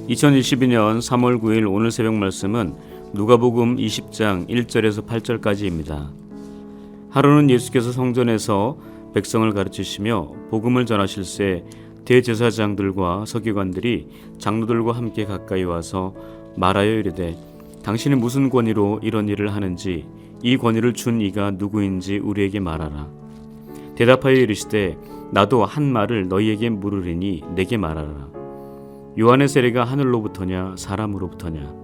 2022년 3월 9일 오늘 새벽 말씀은 누가복음 20장 1절에서 8절까지입니다. 하루는 예수께서 성전에서 백성을 가르치시며 복음을 전하실새 대제사장들과 서기관들이 장로들과 함께 가까이 와서 말하여 이르되 당신이 무슨 권위로 이런 일을 하는지 이 권위를 준 이가 누구인지 우리에게 말하라. 대답하여 이르시되 나도 한 말을 너희에게 물으리니 내게 말하라. 요한의 세례가 하늘로부터냐 사람으로부터냐?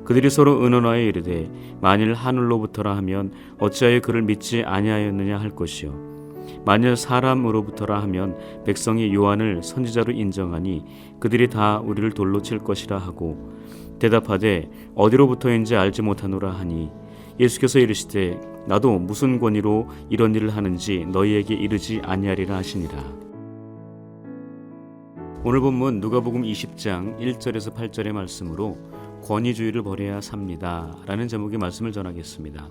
그들이 서로 의논하여 이르되 만일 하늘로부터라 하면 어찌하여 그를 믿지 아니하였느냐 할 것이요 만일 사람으로부터라 하면 백성이 요한을 선지자로 인정하니 그들이 다 우리를 돌로 칠 것이라 하고 대답하되 어디로부터인지 알지 못하노라 하니 예수께서 이르시되 나도 무슨 권위로 이런 일을 하는지 너희에게 이르지 아니하리라 하시니라. 오늘 본문 누가복음 20장 1절에서 8절의 말씀으로 권위주의를 버려야 삽니다 라는 제목의 말씀을 전하겠습니다.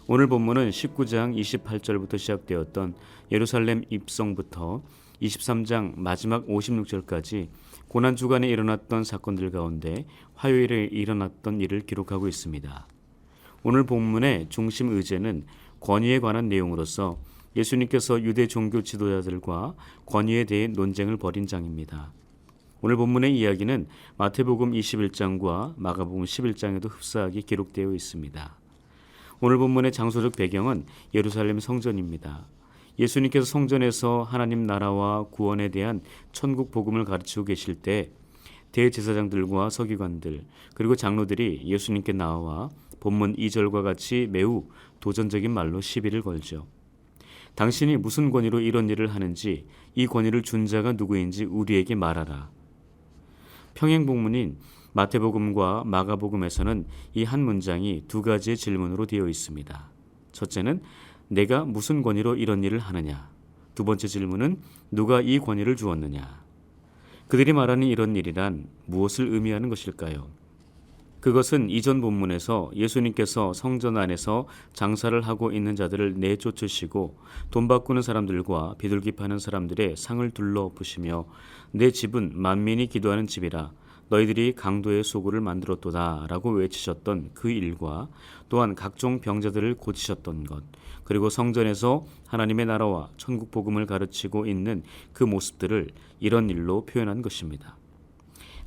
오늘 본문은 19장 28절부터 시작되었던 예루살렘 입성부터 23장 마지막 56절까지 고난주간에 일어났던 사건들 가운데 화요일에 일어났던 일을 기록하고 있습니다. 오늘 본문의 중심 의제는 권위에 관한 내용으로서 예수님께서 유대 종교 지도자들과 권위에 대해 논쟁을 벌인 장입니다. 오늘 본문의 이야기는 마태복음 21장과 마가복음 11장에도 흡사하게 기록되어 있습니다. 오늘 본문의 장소적 배경은 예루살렘 성전입니다. 예수님께서 성전에서 하나님 나라와 구원에 대한 천국 복음을 가르치고 계실 때 대제사장들과 서기관들 그리고 장로들이 예수님께 나와 본문 2절과 같이 매우 도전적인 말로 시비를 걸죠. 당신이 무슨 권위로 이런 일을 하는지 이 권위를 준 자가 누구인지 우리에게 말하라. 평행복문인 마태복음과 마가복음에서는 이 한 문장이 두 가지의 질문으로 되어 있습니다. 첫째는 내가 무슨 권위로 이런 일을 하느냐. 두 번째 질문은 누가 이 권위를 주었느냐. 그들이 말하는 이런 일이란 무엇을 의미하는 것일까요? 그것은 이전 본문에서 예수님께서 성전 안에서 장사를 하고 있는 자들을 내쫓으시고 돈 바꾸는 사람들과 비둘기 파는 사람들의 상을 둘러엎으시며 내 집은 만민이 기도하는 집이라 너희들이 강도의 소굴을 만들었도다 라고 외치셨던 그 일과 또한 각종 병자들을 고치셨던 것 그리고 성전에서 하나님의 나라와 천국 복음을 가르치고 있는 그 모습들을 이런 일로 표현한 것입니다.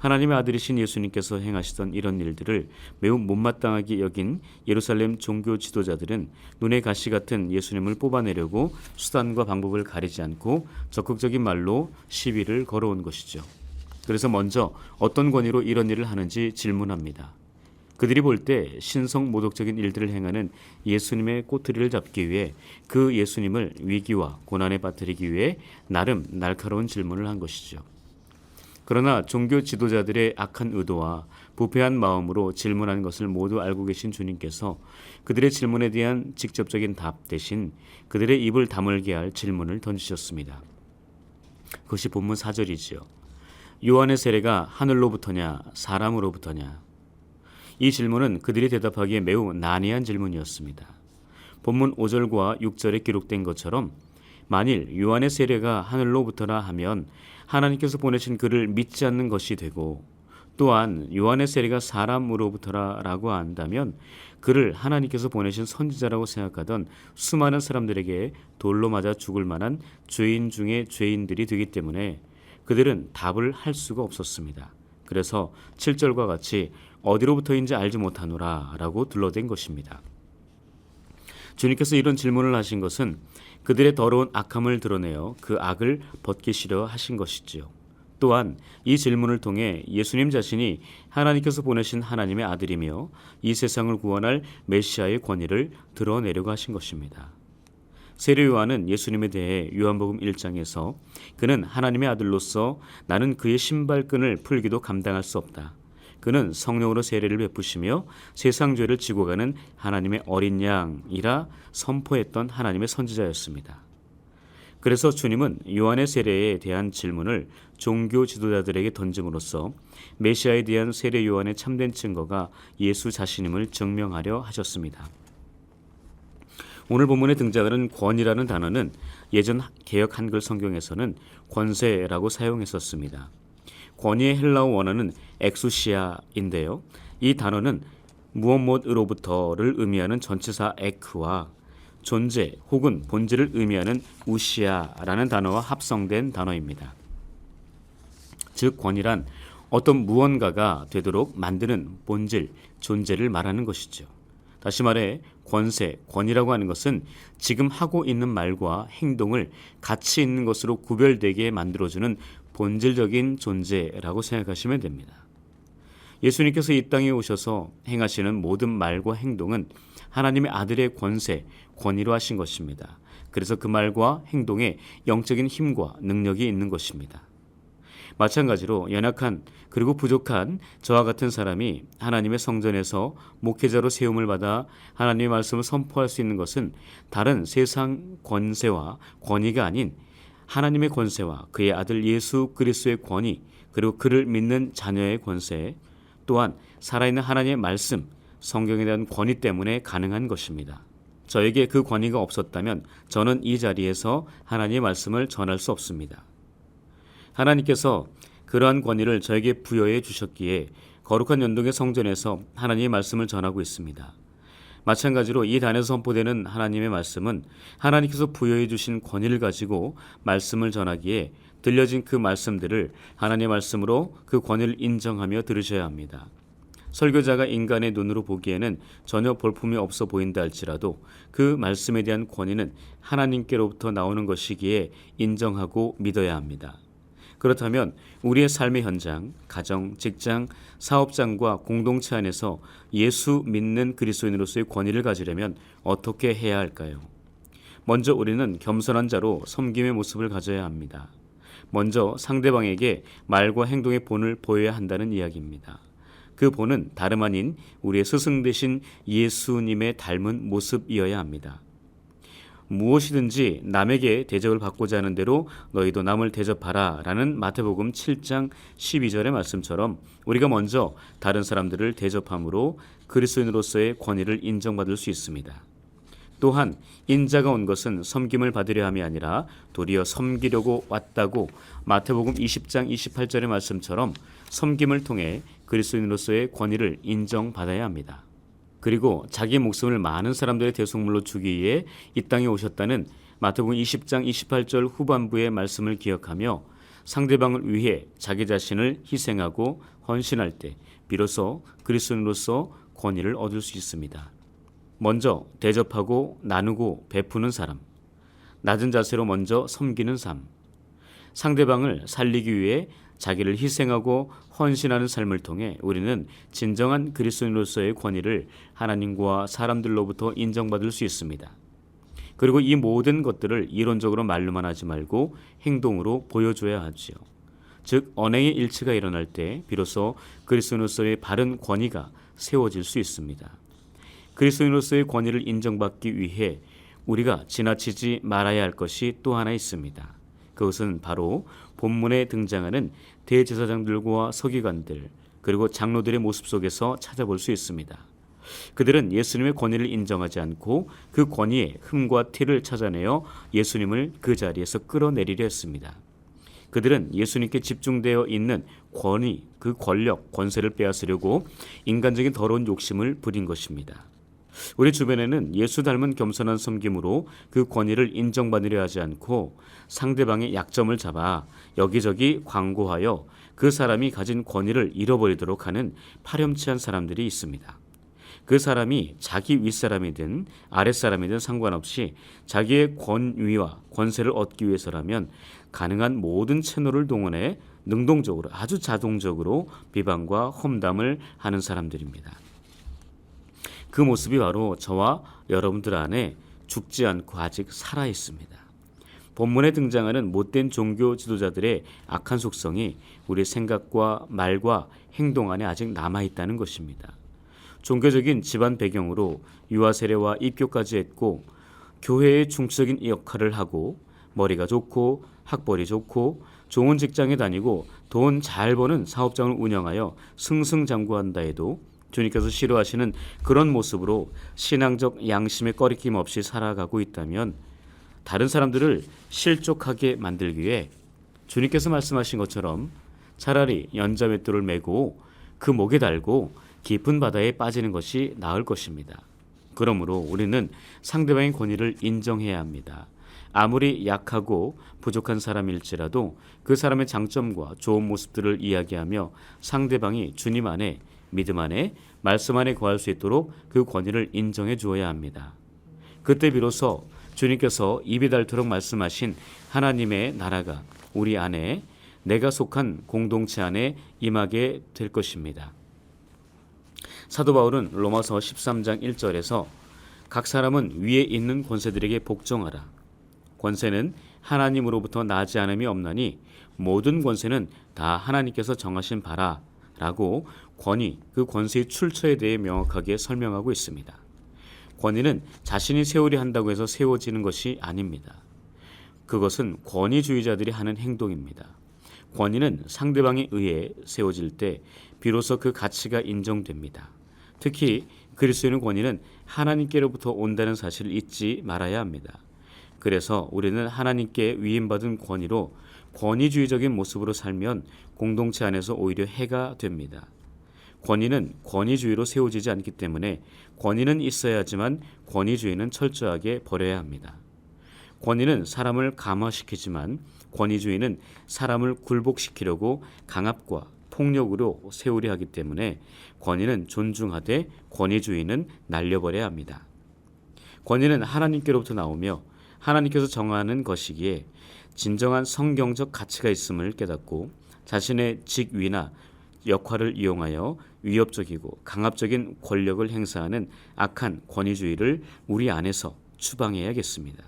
하나님의 아들이신 예수님께서 행하시던 이런 일들을 매우 못마땅하게 여긴 예루살렘 종교 지도자들은 눈의 가시 같은 예수님을 뽑아내려고 수단과 방법을 가리지 않고 적극적인 말로 시비를 걸어온 것이죠. 그래서 먼저 어떤 권위로 이런 일을 하는지 질문합니다. 그들이 볼 때 신성 모독적인 일들을 행하는 예수님의 꼬투리를 잡기 위해 그 예수님을 위기와 고난에 빠뜨리기 위해 나름 날카로운 질문을 한 것이죠. 그러나 종교 지도자들의 악한 의도와 부패한 마음으로 질문한 것을 모두 알고 계신 주님께서 그들의 질문에 대한 직접적인 답 대신 그들의 입을 다물게 할 질문을 던지셨습니다. 그것이 본문 4절이지요. 요한의 세례가 하늘로부터냐 사람으로부터냐. 이 질문은 그들이 대답하기에 매우 난해한 질문이었습니다. 본문 5절과 6절에 기록된 것처럼 만일 요한의 세례가 하늘로부터라 하면 하나님께서 보내신 그를 믿지 않는 것이 되고 또한 요한의 세례가 사람으로부터라고 한다면 그를 하나님께서 보내신 선지자라고 생각하던 수많은 사람들에게 돌로 맞아 죽을 만한 죄인 중에 죄인들이 되기 때문에 그들은 답을 할 수가 없었습니다. 그래서 7절과 같이 어디로부터인지 알지 못하노라 라고 둘러댄 것입니다. 주님께서 이런 질문을 하신 것은 그들의 더러운 악함을 드러내어 그 악을 벗기시려 하신 것이지요. 또한 이 질문을 통해 예수님 자신이 하나님께서 보내신 하나님의 아들이며 이 세상을 구원할 메시아의 권위를 드러내려고 하신 것입니다. 세례 요한은 예수님에 대해 요한복음 1장에서 그는 하나님의 아들로서 나는 그의 신발끈을 풀기도 감당할 수 없다. 그는 성령으로 세례를 베푸시며 세상 죄를 지고 가는 하나님의 어린 양이라 선포했던 하나님의 선지자였습니다. 그래서 주님은 요한의 세례에 대한 질문을 종교 지도자들에게 던짐으로써 메시아에 대한 세례 요한의 참된 증거가 예수 자신임을 증명하려 하셨습니다. 오늘 본문에 등장하는 권위라는 단어는 예전 개역 한글 성경에서는 권세라고 사용했었습니다. 권위의 헬라어 원어는 엑수시아인데요. 이 단어는 무엇무엇으로부터를 의미하는 전치사 에크와 존재 혹은 본질을 의미하는 우시아라는 단어와 합성된 단어입니다. 즉 권위란 어떤 무언가가 되도록 만드는 본질, 존재를 말하는 것이죠. 다시 말해 권세, 권위라고 하는 것은 지금 하고 있는 말과 행동을 가치 있는 것으로 구별되게 만들어주는 본질적인 존재라고 생각하시면 됩니다. 예수님께서 이 땅에 오셔서 행하시는 모든 말과 행동은 하나님의 아들의 권세, 권위로 하신 것입니다. 그래서 그 말과 행동에 영적인 힘과 능력이 있는 것입니다. 마찬가지로 연약한 그리고 부족한 저와 같은 사람이 하나님의 성전에서 목회자로 세움을 받아 하나님의 말씀을 선포할 수 있는 것은 다른 세상 권세와 권위가 아닌 하나님의 권세와 그의 아들 예수 그리스도의 권위, 그리고 그를 믿는 자녀의 권세, 또한 살아있는 하나님의 말씀, 성경에 대한 권위 때문에 가능한 것입니다. 저에게 그 권위가 없었다면 저는 이 자리에서 하나님의 말씀을 전할 수 없습니다. 하나님께서 그러한 권위를 저에게 부여해 주셨기에 거룩한 연동의 성전에서 하나님의 말씀을 전하고 있습니다. 마찬가지로 이 단에서 선포되는 하나님의 말씀은 하나님께서 부여해 주신 권위를 가지고 말씀을 전하기에 들려진 그 말씀들을 하나님의 말씀으로 그 권위를 인정하며 들으셔야 합니다. 설교자가 인간의 눈으로 보기에는 전혀 볼품이 없어 보인다 할지라도 그 말씀에 대한 권위는 하나님께로부터 나오는 것이기에 인정하고 믿어야 합니다. 그렇다면 우리의 삶의 현장, 가정, 직장, 사업장과 공동체 안에서 예수 믿는 그리스도인으로서의 권위를 가지려면 어떻게 해야 할까요? 먼저 우리는 겸손한 자로 섬김의 모습을 가져야 합니다. 먼저 상대방에게 말과 행동의 본을 보여야 한다는 이야기입니다. 그 본은 다름 아닌 우리의 스승 되신 예수님의 닮은 모습이어야 합니다. 무엇이든지 남에게 대접을 받고자 하는 대로 너희도 남을 대접하라 라는 마태복음 7장 12절의 말씀처럼 우리가 먼저 다른 사람들을 대접함으로 그리스도인으로서의 권위를 인정받을 수 있습니다. 또한 인자가 온 것은 섬김을 받으려 함이 아니라 도리어 섬기려고 왔다고 마태복음 20장 28절의 말씀처럼 섬김을 통해 그리스도인으로서의 권위를 인정받아야 합니다. 그리고 자기 목숨을 많은 사람들의 대속물로 주기 위해 이 땅에 오셨다는 마태복음 20장 28절 후반부의 말씀을 기억하며 상대방을 위해 자기 자신을 희생하고 헌신할 때 비로소 그리스도인으로서 권위를 얻을 수 있습니다. 먼저 대접하고 나누고 베푸는 사람, 낮은 자세로 먼저 섬기는 삶, 상대방을 살리기 위해 자기를 희생하고 헌신하는 삶을 통해 우리는 진정한 그리스도인으로서의 권위를 하나님과 사람들로부터 인정받을 수 있습니다. 그리고 이 모든 것들을 이론적으로 말로만 하지 말고 행동으로 보여줘야 하지요. 즉 언행의 일치가 일어날 때 비로소 그리스도인으로서의 바른 권위가 세워질 수 있습니다. 그리스도인으로서의 권위를 인정받기 위해 우리가 지나치지 말아야 할 것이 또 하나 있습니다. 그것은 바로 본문에 등장하는 대제사장들과 서기관들 그리고 장로들의 모습 속에서 찾아볼 수 있습니다. 그들은 예수님의 권위를 인정하지 않고 그 권위의 흠과 티를 찾아내어 예수님을 그 자리에서 끌어내리려 했습니다. 그들은 예수님께 집중되어 있는 권위, 그 권력, 권세를 빼앗으려고 인간적인 더러운 욕심을 부린 것입니다. 우리 주변에는 예수 닮은 겸손한 섬김으로 그 권위를 인정받으려 하지 않고 상대방의 약점을 잡아 여기저기 광고하여 그 사람이 가진 권위를 잃어버리도록 하는 파렴치한 사람들이 있습니다. 그 사람이 자기 윗사람이든 아랫사람이든 상관없이 자기의 권위와 권세를 얻기 위해서라면 가능한 모든 채널을 동원해 능동적으로 아주 자동적으로 비방과 험담을 하는 사람들입니다. 그 모습이 바로 저와 여러분들 안에 죽지 않고 아직 살아 있습니다. 본문에 등장하는 못된 종교 지도자들의 악한 속성이 우리 생각과 말과 행동 안에 아직 남아있다는 것입니다. 종교적인 집안 배경으로 유아 세례와 입교까지 했고 교회의 중적인 역할을 하고 머리가 좋고 학벌이 좋고 좋은 직장에 다니고 돈 잘 버는 사업장을 운영하여 승승장구한다 해도 주님께서 싫어하시는 그런 모습으로 신앙적 양심에 꺼리낌 없이 살아가고 있다면 다른 사람들을 실족하게 만들기 위해 주님께서 말씀하신 것처럼 차라리 연자맷돌을 메고 그 목에 달고 깊은 바다에 빠지는 것이 나을 것입니다. 그러므로 우리는 상대방의 권위를 인정해야 합니다. 아무리 약하고 부족한 사람일지라도 그 사람의 장점과 좋은 모습들을 이야기하며 상대방이 주님 안에, 믿음 안에, 말씀 안에 거할 수 있도록 그 권위를 인정해 주어야 합니다. 그때 비로소 주님께서 입이 닳도록 말씀하신 하나님의 나라가 우리 안에, 내가 속한 공동체 안에 임하게 될 것입니다. 사도 바울은 로마서 13장 1절에서 각 사람은 위에 있는 권세들에게 복종하라. 권세는 하나님으로부터 나지 않음이 없나니 모든 권세는 다 하나님께서 정하신 바라 라고 권위, 그 권세의 출처에 대해 명확하게 설명하고 있습니다. 권위는 자신이 세우려 한다고 해서 세워지는 것이 아닙니다. 그것은 권위주의자들이 하는 행동입니다. 권위는 상대방에 의해 세워질 때 비로소 그 가치가 인정됩니다. 특히 그리스도인의 권위는 하나님께로부터 온다는 사실을 잊지 말아야 합니다. 그래서 우리는 하나님께 위임받은 권위로 권위주의적인 모습으로 살면 공동체 안에서 오히려 해가 됩니다. 권위는 권위주의로 세워지지 않기 때문에 권위는 있어야 하지만 권위주의는 철저하게 버려야 합니다. 권위는 사람을 감화시키지만 권위주의는 사람을 굴복시키려고 강압과 폭력으로 세우려 하기 때문에 권위는 존중하되 권위주의는 날려버려야 합니다. 권위는 하나님께로부터 나오며 하나님께서 정하는 것이기에 진정한 성경적 가치가 있음을 깨닫고 자신의 직위나 역할을 이용하여 위협적이고 강압적인 권력을 행사하는 악한 권위주의를 우리 안에서 추방해야겠습니다.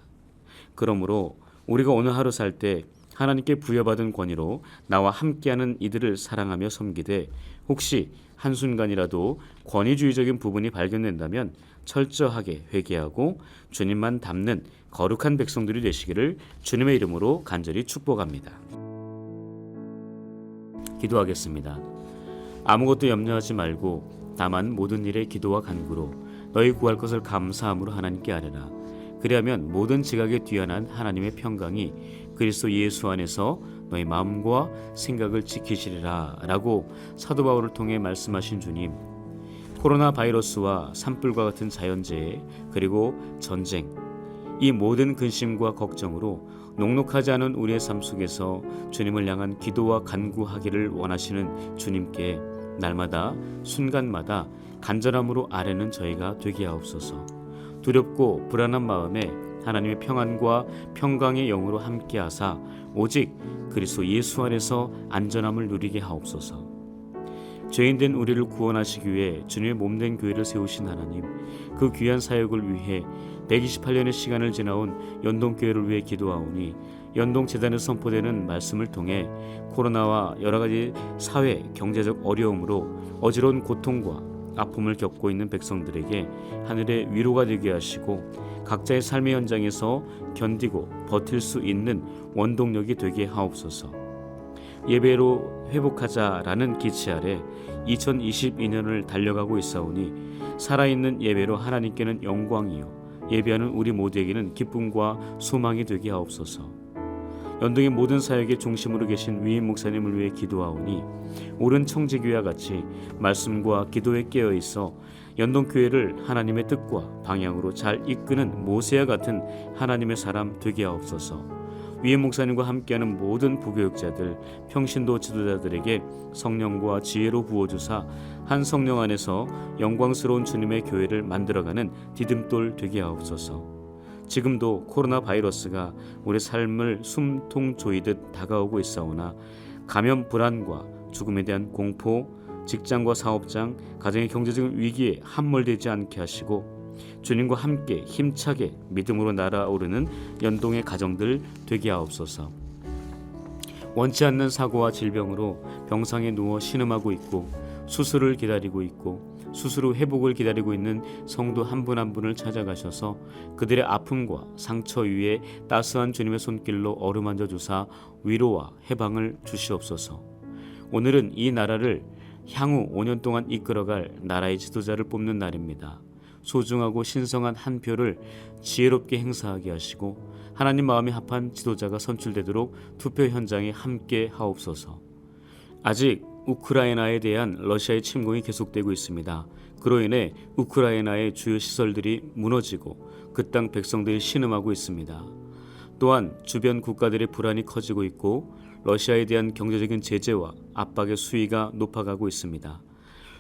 그러므로 우리가 오늘 하루 살 때 하나님께 부여받은 권위로 나와 함께하는 이들을 사랑하며 섬기되 혹시 한순간이라도 권위주의적인 부분이 발견된다면 철저하게 회개하고 주님만 닮는 거룩한 백성들이 되시기를 주님의 이름으로 간절히 축복합니다. 기도하겠습니다. 아무것도 염려하지 말고 다만 모든 일에 기도와 간구로 너희 구할 것을 감사함으로 하나님께 아뢰라. 그리하면 모든 지각에 뛰어난 하나님의 평강이 그리스도 예수 안에서 너희 마음과 생각을 지키시리라 라고 사도 바울을 통해 말씀하신 주님, 코로나 바이러스와 산불과 같은 자연재해 그리고 전쟁, 이 모든 근심과 걱정으로 녹록하지 않은 우리의 삶 속에서 주님을 향한 기도와 간구하기를 원하시는 주님께 날마다 순간마다 간절함으로 아뢰는 저희가 되게 하옵소서. 두렵고 불안한 마음에 하나님의 평안과 평강의 영으로 함께하사 오직 그리스도 예수 안에서 안전함을 누리게 하옵소서. 죄인된 우리를 구원하시기 위해 주님의 몸된 교회를 세우신 하나님, 그 귀한 사역을 위해 128년의 시간을 지나온 연동교회를 위해 기도하오니 연동재단에 선포되는 말씀을 통해 코로나와 여러가지 사회, 경제적 어려움으로 어지러운 고통과 아픔을 겪고 있는 백성들에게 하늘의 위로가 되게 하시고 각자의 삶의 현장에서 견디고 버틸 수 있는 원동력이 되게 하옵소서. 예배로 회복하자라는 기치 아래 2022년을 달려가고 있사오니 살아있는 예배로 하나님께는 영광이요 예배하는 우리 모두에게는 기쁨과 소망이 되게 하옵소서. 연동의 모든 사역의 중심으로 계신 위임 목사님을 위해 기도하오니 옳은 청지기와 같이 말씀과 기도에 깨어 있어 연동교회를 하나님의 뜻과 방향으로 잘 이끄는 모세와 같은 하나님의 사람 되게 하옵소서. 위임 목사님과 함께하는 모든 부교육자들, 평신도 지도자들에게 성령과 지혜로 부어주사 한 성령 안에서 영광스러운 주님의 교회를 만들어가는 디딤돌 되게 하옵소서. 지금도 코로나 바이러스가 우리 삶을 숨통 조이듯 다가오고 있사오나 감염 불안과 죽음에 대한 공포, 직장과 사업장, 가정의 경제적인 위기에 함몰되지 않게 하시고 주님과 함께 힘차게 믿음으로 날아오르는 연동의 가정들 되게 하옵소서. 원치 않는 사고와 질병으로 병상에 누워 신음하고 있고 수술을 기다리고 있고 수술 후 회복을 기다리고 있는 성도 한 분 한 분을 찾아가셔서 그들의 아픔과 상처 위에 따스한 주님의 손길로 어루만져 주사 위로와 해방을 주시옵소서. 오늘은 이 나라를 향후 5년 동안 이끌어갈 나라의 지도자를 뽑는 날입니다. 소중하고 신성한 한 표를 지혜롭게 행사하게 하시고 하나님 마음에 합한 지도자가 선출되도록 투표 현장에 함께 하옵소서. 아직 우크라이나에 대한 러시아의 침공이 계속되고 있습니다. 그로 인해 우크라이나의 주요 시설들이 무너지고 그 땅 백성들이 신음하고 있습니다. 또한 주변 국가들의 불안이 커지고 있고 러시아에 대한 경제적인 제재와 압박의 수위가 높아가고 있습니다.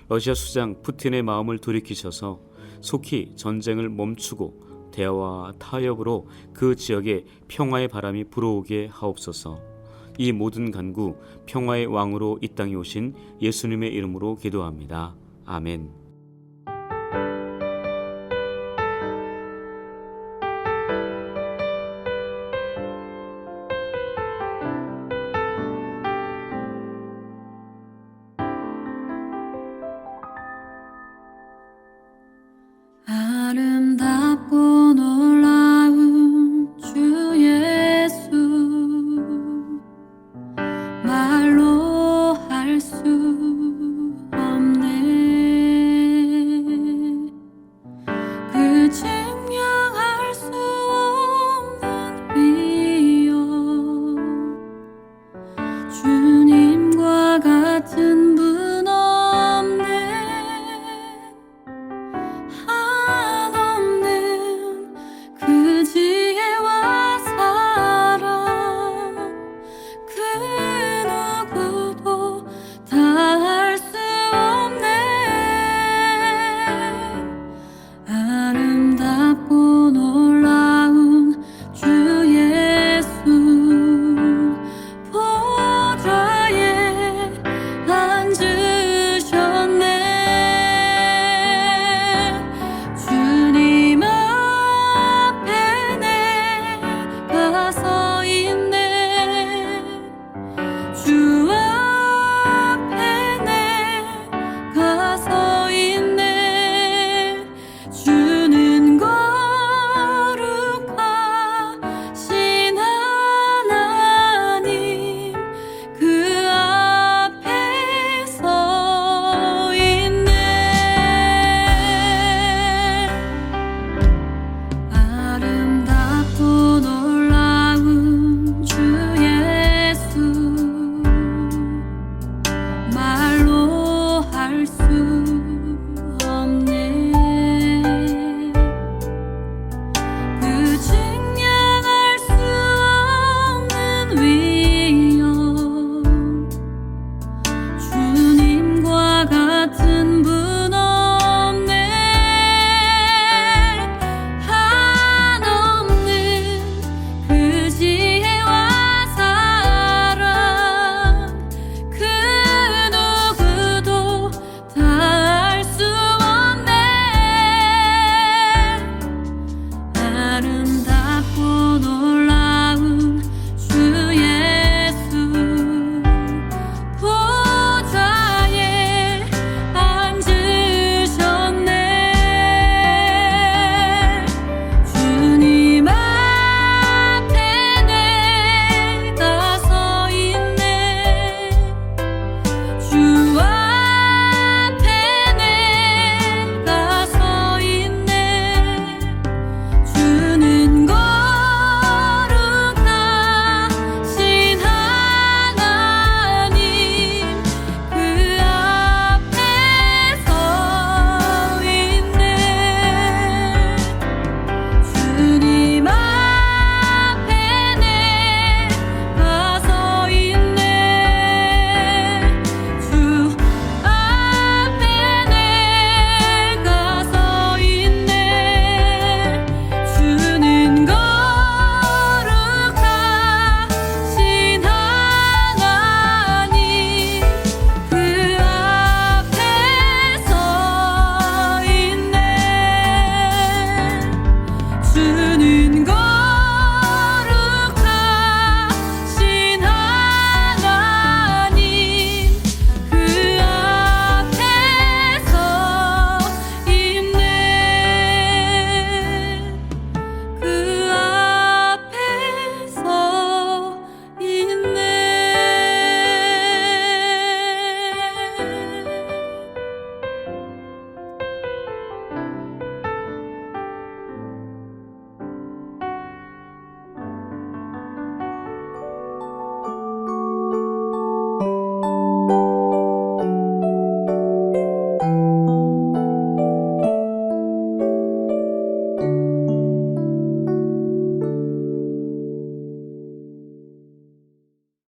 러시아 수장 푸틴의 마음을 돌이키셔서 속히 전쟁을 멈추고 대화와 타협으로 그 지역에 평화의 바람이 불어오게 하옵소서. 이 모든 간구 평화의 왕으로 이 땅에 오신 예수님의 이름으로 기도합니다. 아멘. 아름다운